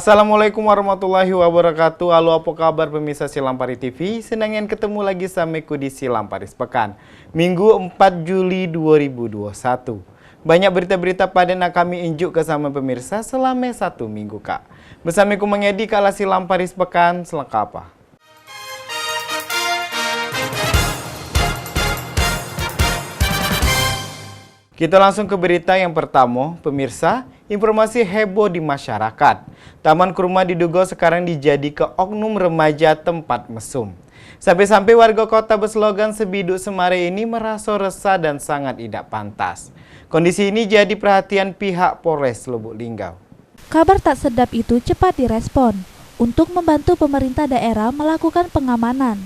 Assalamualaikum warahmatullahi wabarakatuh. Halo, apa kabar pemirsa Silampari TV? Senangnya ketemu lagi sameku di Silampari Sepekan, Minggu 4 Juli 2021. Banyak berita-berita pada nak kami injuk ke sama pemirsa selama 1 minggu kak. Bersamiku mengedi kala Silampari Sepekan selengkap. Kita langsung ke berita yang pertama, pemirsa. Informasi heboh di masyarakat. Taman Kurma diduga sekarang dijadi ke oknum remaja tempat mesum. Sampai-sampai warga kota berslogan Sebiduk Semare ini merasa resah dan sangat tidak pantas. Kondisi ini jadi perhatian pihak Polres Lubuk Linggau. Kabar tak sedap itu cepat direspon untuk membantu pemerintah daerah melakukan pengamanan.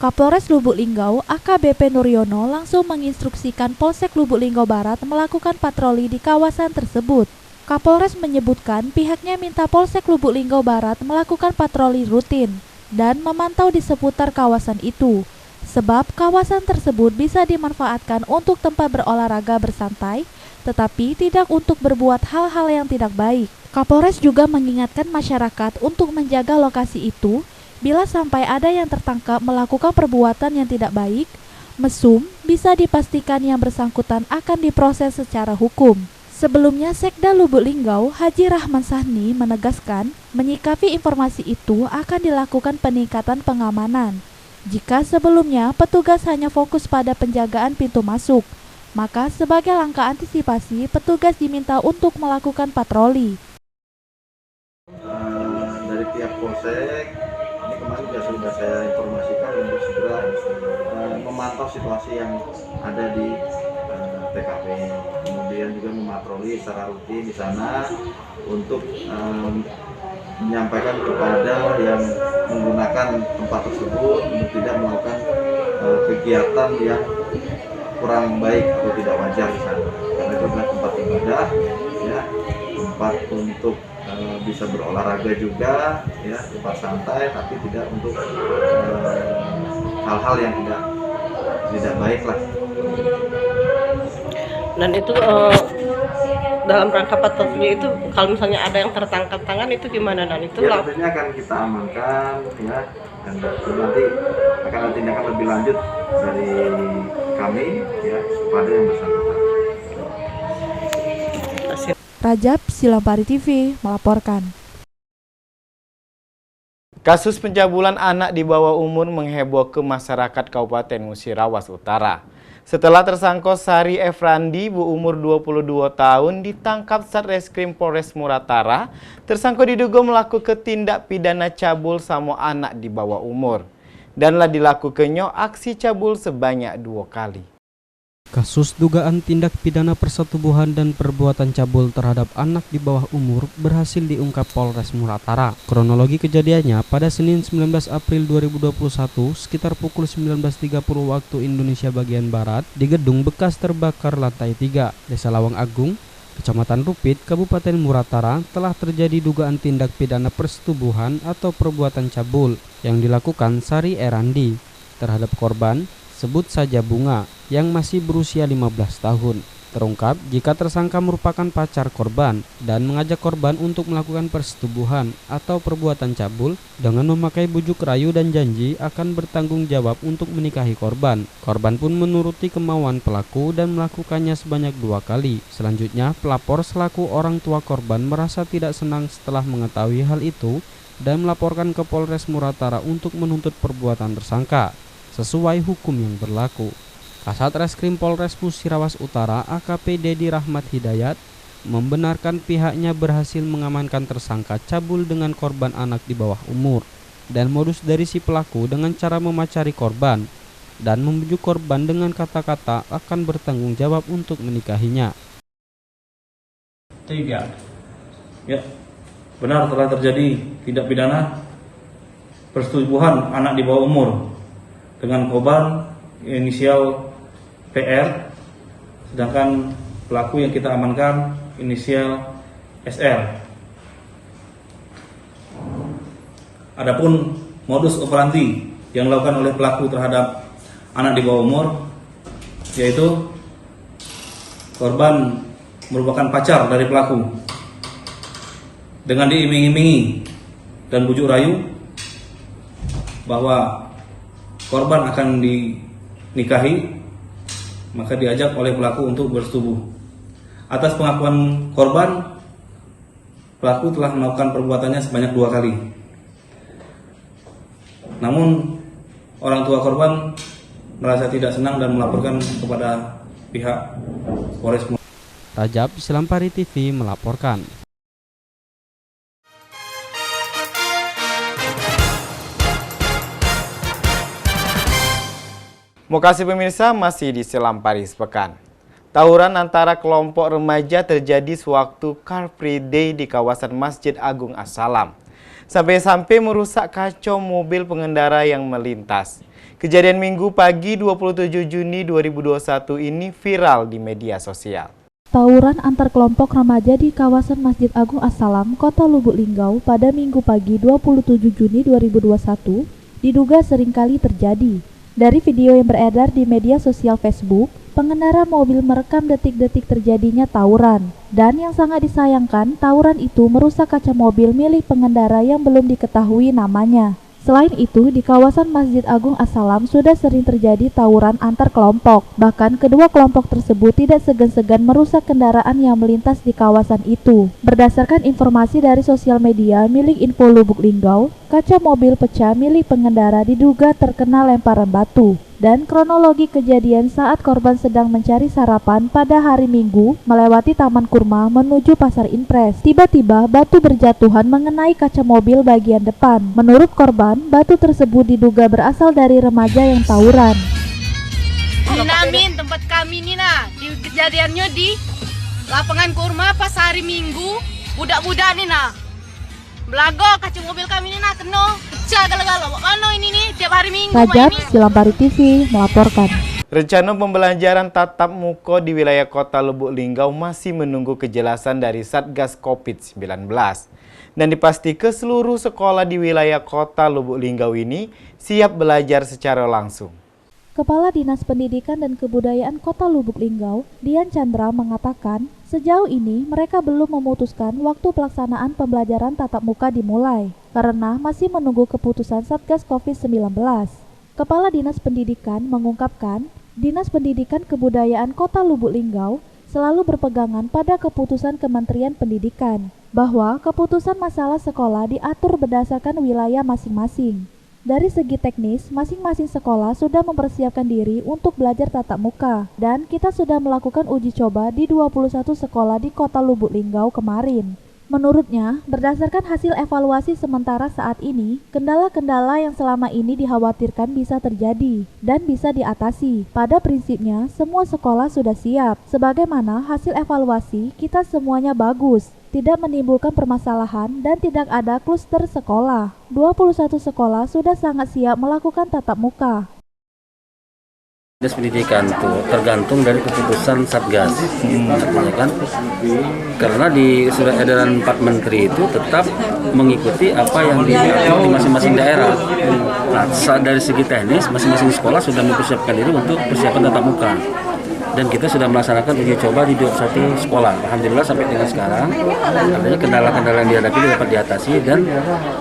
Kapolres Lubuk Linggau AKBP Nuryono langsung menginstruksikan Polsek Lubuk Linggau Barat melakukan patroli di kawasan tersebut. Kapolres menyebutkan pihaknya minta Polsek Lubuk Linggau Barat melakukan patroli rutin dan memantau di seputar kawasan itu, sebab kawasan tersebut bisa dimanfaatkan untuk tempat berolahraga bersantai, tetapi tidak untuk berbuat hal-hal yang tidak baik. Kapolres juga mengingatkan masyarakat untuk menjaga lokasi itu bila sampai ada yang tertangkap melakukan perbuatan yang tidak baik, mesum, bisa dipastikan yang bersangkutan akan diproses secara hukum. Sebelumnya, Sekda Lubuk Linggau, Haji Rahman Sahni menegaskan, menyikapi informasi itu akan dilakukan peningkatan pengamanan. Jika sebelumnya petugas hanya fokus pada penjagaan pintu masuk, maka sebagai langkah antisipasi, petugas diminta untuk melakukan patroli. Dari pihak Polsek, ini kemarin sudah saya informasikan untuk segera memantau situasi yang ada di TKP, kemudian juga mematroli secara rutin di sana untuk menyampaikan kepada yang menggunakan tempat tersebut untuk tidak melakukan kegiatan yang kurang baik atau tidak wajar di sana. Karena itu adalah tempat ibadah, ya, tempat untuk bisa berolahraga juga, ya, tempat santai, tapi tidak untuk hal-hal yang tidak baik lah. Dan itu dalam rangka patroli itu kalau misalnya ada yang tertangkap tangan itu gimana, dan itu ya tentunya akan kita amankan, ya, dan nanti akan ada tindakan lebih lanjut dari kami, ya, kepada yang bersangkutan. Rajab, Silampari TV melaporkan. Kasus pencabulan anak di bawah umur mengheboh ke masyarakat Kabupaten Musirawas Utara. Setelah tersangka Sari Efrandi, berumur 22 tahun, ditangkap Satreskrim Polres Muratara, tersangka diduga melakukan tindak pidana cabul sama anak di bawah umur. Danlah dilakukannya aksi cabul sebanyak 2 kali. Kasus dugaan tindak pidana persetubuhan dan perbuatan cabul terhadap anak di bawah umur berhasil diungkap Polres Muratara. Kronologi kejadiannya pada Senin 19 April 2021 sekitar pukul 19.30 waktu Indonesia bagian Barat di gedung bekas terbakar lantai 3, Desa Lawang Agung, Kecamatan Rupit, Kabupaten Muratara telah terjadi dugaan tindak pidana persetubuhan atau perbuatan cabul yang dilakukan Sari Erandi terhadap korban, sebut saja Bunga, yang masih berusia 15 tahun. Terungkap jika tersangka merupakan pacar korban dan mengajak korban untuk melakukan persetubuhan atau perbuatan cabul dengan memakai bujuk rayu dan janji akan bertanggung jawab untuk menikahi korban. Korban pun menuruti kemauan pelaku dan melakukannya sebanyak 2 kali. Selanjutnya, pelapor selaku orang tua korban merasa tidak senang setelah mengetahui hal itu dan melaporkan ke Polres Muratara untuk menuntut perbuatan tersangka sesuai hukum yang berlaku. Kasat Reskrim Polres Musirawas Utara AKP Dedi Rahmat Hidayat membenarkan pihaknya berhasil mengamankan tersangka cabul dengan korban anak di bawah umur dan modus dari si pelaku dengan cara memacari korban dan membujuk korban dengan kata-kata akan bertanggung jawab untuk menikahinya. 3. Ya, benar telah terjadi tindak pidana persetubuhan anak di bawah umur dengan korban inisial PR, sedangkan pelaku yang kita amankan inisial SR. Adapun modus operandi yang dilakukan oleh pelaku terhadap anak di bawah umur, yaitu korban merupakan pacar dari pelaku dengan diiming-imingi dan bujuk rayu bahwa korban akan dinikahi, maka diajak oleh pelaku untuk bersetubuh. Atas pengakuan korban, pelaku telah melakukan perbuatannya sebanyak 2 kali. Namun orang tua korban merasa tidak senang dan melaporkan kepada pihak Polres. Rajab, Silampari TV melaporkan. Makasih pemirsa, masih di Silampari Sepekan. Tawuran antara kelompok remaja terjadi sewaktu Car Free Day di kawasan Masjid Agung As-Salam. Sampai-sampai merusak kacau mobil pengendara yang melintas. Kejadian Minggu pagi 27 Juni 2021 ini viral di media sosial. Tawuran antar kelompok remaja di kawasan Masjid Agung As-Salam, Kota Lubuk Linggau pada Minggu pagi 27 Juni 2021 diduga seringkali terjadi. Dari video yang beredar di media sosial Facebook, pengendara mobil merekam detik-detik terjadinya tawuran. Dan yang sangat disayangkan, tawuran itu merusak kaca mobil milik pengendara yang belum diketahui namanya. Selain itu, di kawasan Masjid Agung As-Salam sudah sering terjadi tawuran antar kelompok. Bahkan kedua kelompok tersebut tidak segan-segan merusak kendaraan yang melintas di kawasan itu. Berdasarkan informasi dari sosial media milik Info Lubuk Linggau, kaca mobil pecah milik pengendara diduga terkena lemparan batu. Dan kronologi kejadian saat korban sedang mencari sarapan pada hari Minggu melewati Taman Kurma menuju Pasar Impres. Tiba-tiba batu berjatuhan mengenai kaca mobil bagian depan. Menurut korban, batu tersebut diduga berasal dari remaja yang tawuran. Amin, tempat kami ini di kejadiannya di lapangan kurma pas hari Minggu, budak-budak nih belago kaca mobil kami ini kena pecah galau-galau. Mana ini nih tiap hari Minggu Rajab, ini. Silampari TV melaporkan. Rencana pembelajaran tatap muka di wilayah Kota Lubuk Linggau masih menunggu kejelasan dari Satgas COVID-19. Dan dipastikan seluruh sekolah di wilayah Kota Lubuk Linggau ini siap belajar secara langsung. Kepala Dinas Pendidikan dan Kebudayaan Kota Lubuk Linggau, Dian Chandra mengatakan, sejauh ini mereka belum memutuskan waktu pelaksanaan pembelajaran tatap muka dimulai, karena masih menunggu keputusan Satgas COVID-19. Kepala Dinas Pendidikan mengungkapkan, Dinas Pendidikan Kebudayaan Kota Lubuk Linggau selalu berpegangan pada keputusan Kementerian Pendidikan, bahwa keputusan masalah sekolah diatur berdasarkan wilayah masing-masing. Dari segi teknis, masing-masing sekolah sudah mempersiapkan diri untuk belajar tatap muka, dan kita sudah melakukan uji coba di 21 sekolah di Kota Lubuk Linggau kemarin. Menurutnya, berdasarkan hasil evaluasi sementara saat ini, kendala-kendala yang selama ini dikhawatirkan bisa terjadi dan bisa diatasi. Pada prinsipnya, semua sekolah sudah siap. Sebagaimana hasil evaluasi, kita semuanya bagus, tidak menimbulkan permasalahan dan tidak ada kluster sekolah. 21 sekolah sudah sangat siap melakukan tatap muka. Dinas Pendidikan itu tergantung dari keputusan Satgas, artinya kan, karena di surat edaran 4 Menteri itu tetap mengikuti apa yang diatur di masing-masing daerah. Nah, dari segi teknis, masing-masing sekolah sudah mempersiapkan diri untuk persiapan tatap muka. Dan kita sudah melaksanakan uji coba di 21 sekolah. Alhamdulillah sampai dengan sekarang, artinya kendala-kendala yang dihadapi dapat diatasi dan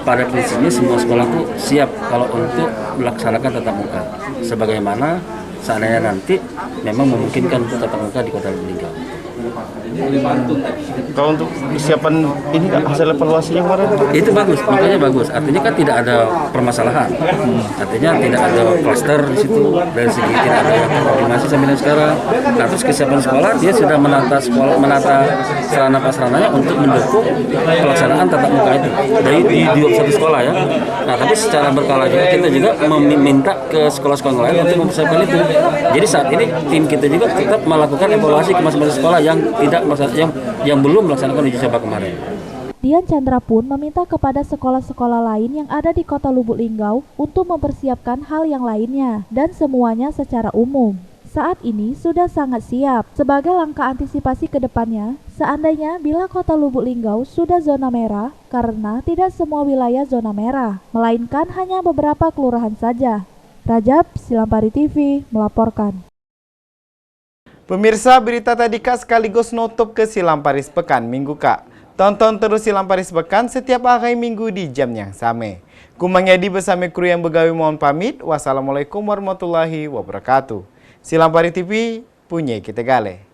pada prinsipnya semua sekolah itu siap kalau untuk melaksanakan tatap muka. Sebagaimana seandainya nanti memang memungkinkan untuk tatap muka di Kota Lubuk Linggau. Kalau untuk persiapan ini hasil evaluasinya kemarin? Itu bagus, makanya bagus. Artinya kan tidak ada permasalahan. Artinya tidak ada klaster di situ dari segi tidak ada koordinasi sampai dengan sekarang. Nah, terus kesiapan sekolah dia sudah menata sarana prasarananya untuk mendukung pelaksanaan tatap muka itu dari di 21 sekolah ya. Nah, tapi secara berkala juga kita juga meminta ke sekolah-sekolah lain untuk mempersiapkan itu. Jadi saat ini tim kita juga tetap melakukan evaluasi ke masing-masing sekolah yang belum melaksanakan uji coba kemarin. Dian Chandra pun meminta kepada sekolah-sekolah lain yang ada di Kota Lubuk Linggau untuk mempersiapkan hal yang lainnya dan semuanya secara umum. Saat ini sudah sangat siap sebagai langkah antisipasi ke depannya seandainya bila Kota Lubuk Linggau sudah zona merah karena tidak semua wilayah zona merah, melainkan hanya beberapa kelurahan saja. Rajab, Silampari TV melaporkan. Pemirsa, berita tadi Kak sekaligus nutup ke Silampari Sepekan Minggu Kak. Tonton terus Silampari Sepekan setiap hari Minggu di jam yang sama. Kumang Yadi bersama kru yang begawi mohon pamit. Wassalamualaikum warahmatullahi wabarakatuh. Silampari TV, punya kita gale.